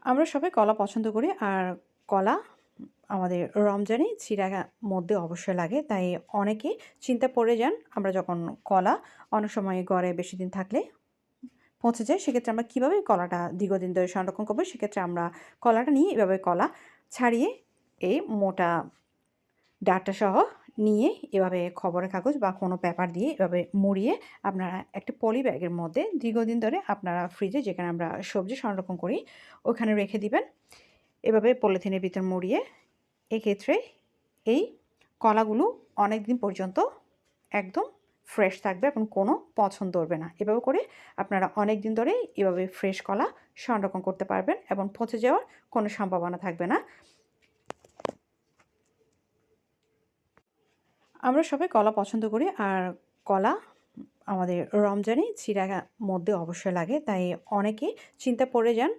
আমরা সবাই কলা পছন্দ করি। আর কলা আমাদের রমজানে চিড়ার মধ্যে অবশ্যই লাগে। তাই অনেকেই চিন্তা পড়ে যান আমরা যখন কলা অনেক সময় ঘরে বেশিদিন থাকলে পচে যায়। সেক্ষেত্রে আমরা কীভাবে কলাটা দীর্ঘদিন ধরে সংরক্ষণ করবো? সেক্ষেত্রে আমরা কলাটা নিয়ে এভাবে কলা ছাড়িয়ে এই মোটা ডাঁটাসহ নিয়ে এভাবে খবরের কাগজ বা কোনো পেপার দিয়ে এভাবে মুড়িয়ে আপনারা একটা পলি ব্যাগের মধ্যে দীর্ঘদিন ধরে আপনারা ফ্রিজে যেখানে আমরা সবজি সংরক্ষণ করি ওখানে রেখে দিবেন। এভাবে পলিথিনের ভিতর মুড়িয়ে এক্ষেত্রে এই কলাগুলো অনেক দিন পর্যন্ত একদম ফ্রেশ থাকবে এবং কোনো পছন্দ ধরবে না। এভাবে করে আপনারা অনেক দিন ধরেই এভাবে ফ্রেশ কলা সংরক্ষণ করতে পারবেন এবং পচে যাওয়ার কোনো সম্ভাবনা থাকবে না। আমরা সবাই কলা পছন্দ করি। আর কলা আমাদের রমজানে চিড়ার মধ্যে অবশ্যই লাগে। তাই অনেকেই চিন্তা পড়ে যান